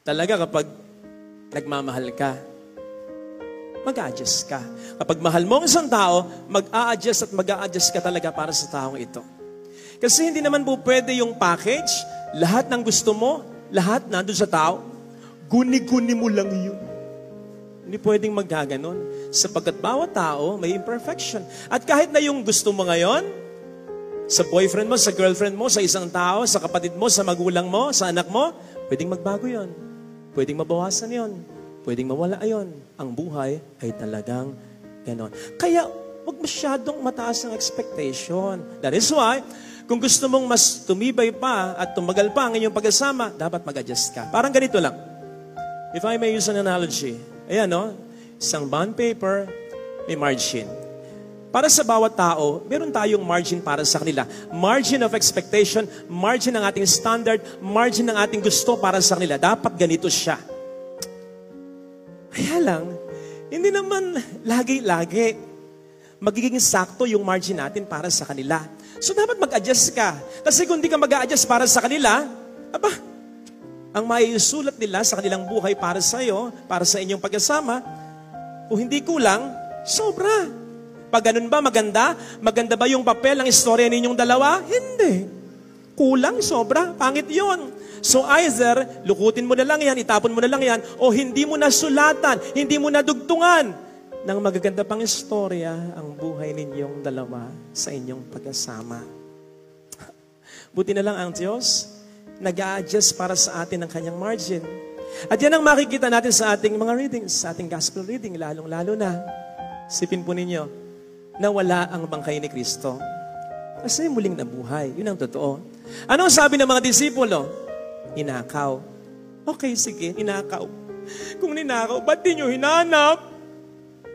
Talaga kapag nagmamahal ka, mag-a-adjust ka. Kapag mahal mo ang isang tao, mag-a-adjust at mag-a-adjust ka talaga para sa taong ito. Kasi hindi naman po pwede yung package, lahat ng gusto mo, lahat nandun sa tao, guni-guni mo lang yun. Hindi pwedeng magkaganon. Sapagkat bawat tao may imperfection. At kahit na yung gusto mo ngayon, sa boyfriend mo, sa girlfriend mo, sa isang tao, sa kapatid mo, sa magulang mo, sa anak mo, pwedeng magbago yon. Pwedeng mabawasan yon. Pwedeng mawala yon. Ang buhay ay talagang ganon. Kaya, huwag masyadong mataas ang expectation. That is why, kung gusto mong mas tumibay pa at tumagal pa ang inyong pag-asama, dapat mag-adjust ka. Parang ganito lang. If I may use an analogy, ayan no, isang bond paper, may margin. Para sa bawat tao, meron tayong margin para sa kanila. Margin of expectation, margin ng ating standard, margin ng ating gusto para sa kanila. Dapat ganito siya. Kaya lang, hindi naman lagi-lagi magiging sakto yung margin natin para sa kanila. So dapat mag-adjust ka. Kasi kung di ka mag-adjust para sa kanila, ang maiusulat nila sa kanilang buhay para sa iyo, para sa inyong pag-asama, kung hindi kulang, sobra. Pag ganun ba, maganda? Maganda ba yung papel, ang istorya ninyong dalawa? Hindi. Kulang, sobra, pangit yun. So either, lukutin mo na lang yan, itapon mo na lang yan, o hindi mo na sulatan, hindi mo na dugtungan ng magaganda pang istorya ang buhay ninyong dalawa sa inyong pag-asama. Buti na lang ang Diyos, nag-a-adjust para sa atin ang kanyang margin. At yan ang makikita natin sa ating mga readings, sa ating gospel reading, lalong-lalo na. Sipin po ninyo, na wala ang bangkay ni Kristo. Kasi muling nabuhay. Yun ang totoo. Ano sabi ng mga disipulo? Ninakaw. Okay, sige, ninakaw. Kung ninakaw, ba't di nyo hinanap?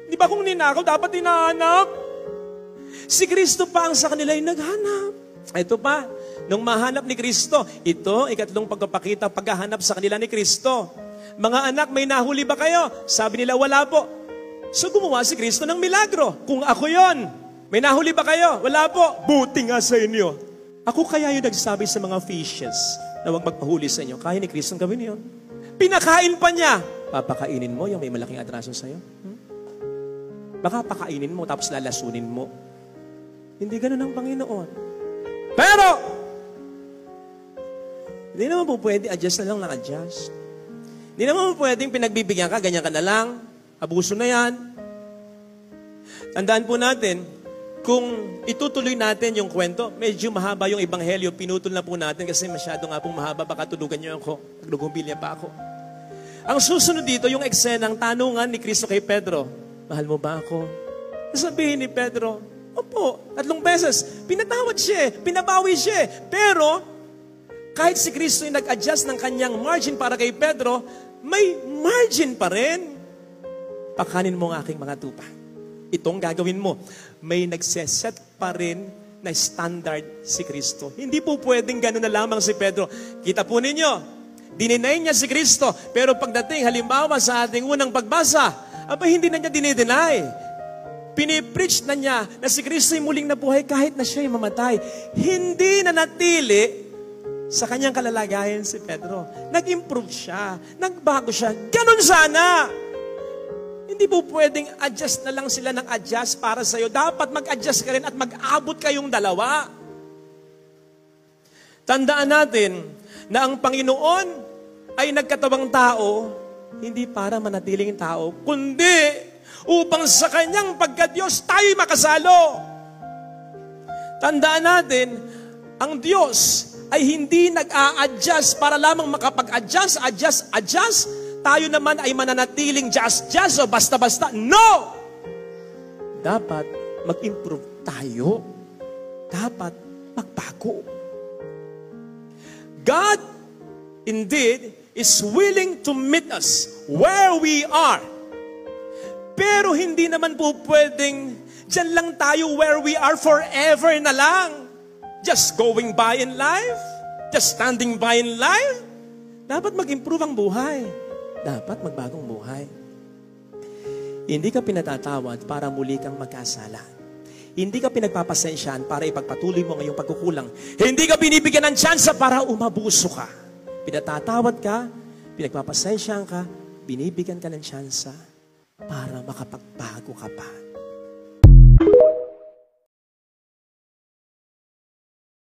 Di ba kung ninakaw, dapat hinahanap? Si Kristo pa ang sa kanila yung naghanap. Ito pa, nung mahanap ni Kristo, ito, ikatlong pagpapakita, paghahanap sa kanila ni Kristo. Mga anak, may nahuli ba kayo? Sabi nila, wala po. So gumawa si Kristo ng milagro. Kung ako yon, may nahuli ba kayo? Wala po. Buti nga sa inyo. Ako kaya yung nagsabi sa mga fishes na huwag magpahuli sa inyo. Kaya ni Kristo gawin yun. Pinakain pa niya. Papakainin mo yung may malaking atraso sa'yo? Baka pakainin mo tapos lalasunin mo. Hindi ganun ang Panginoon. Pero, hindi naman po pwede adjust na lang ng adjust. Hindi naman po pwedeng pinagbibigyan ka, ganyan ka na lang. Abuso na yan. Tandaan po natin, kung itutuloy natin yung kwento, medyo mahaba yung ebanghelyo, pinutol na po natin kasi masyado nga pong mahaba, baka tulugan niyo ako, naglugumbilya pa ako. Ang susunod dito, yung eksenang tanungan ni Kristo kay Pedro, mahal mo ba ako? Sabihin ni Pedro, opo, 3 beses. Pinatawad siya, pinabawi siya. Pero, kahit si Kristo yung nag-adjust ng kanyang margin para kay Pedro, may margin pa rin. Pakanin mo ang aking mga tupa. Itong gagawin mo. May nagseset pa rin na standard si Kristo. Hindi po pwedeng gano'n na lamang si Pedro. Kita po ninyo, dininay niya si Kristo. Pero pagdating, halimbawa sa ating unang pagbasa, hindi na niya dinideny. Pinipreach na niya na si Kristo ay muling nabuhay kahit na siya ay mamatay. Hindi na natili sa kanyang kalalagayan si Pedro. Nag-improve siya. Nagbago siya. Ganon sana. Hindi po pwedeng adjust na lang sila ng adjust para sa'yo. Dapat mag-adjust ka rin at mag-abot kayong dalawa. Tandaan natin na ang Panginoon ay nagkatawang tao, hindi para manatiling tao, kundi upang sa kanyang pagka-Diyos tayo makasalo. Tandaan natin, ang Diyos ay hindi nag-a-adjust para lamang makapag-adjust, adjust. Tayo naman ay mananatiling just o basta-basta. No! Dapat mag-improve tayo. Dapat magbago. God, indeed, is willing to meet us where we are. Pero hindi naman po pwedeng dyan lang tayo where we are forever na lang. Just going by in life? Just standing by in life? Dapat mag-improve ang buhay. Dapat magbagong buhay. Hindi ka pinatatawad para muli kang magkasala. Hindi ka pinagpapasensyaan para ipagpatuloy mo ngayong pagkukulang. Hindi ka binibigyan ng tsansa para umabuso ka. Pinatatawad ka pinagpapasensyahan ka, binibigyan ka ng tsansa para makapagbago ka pa.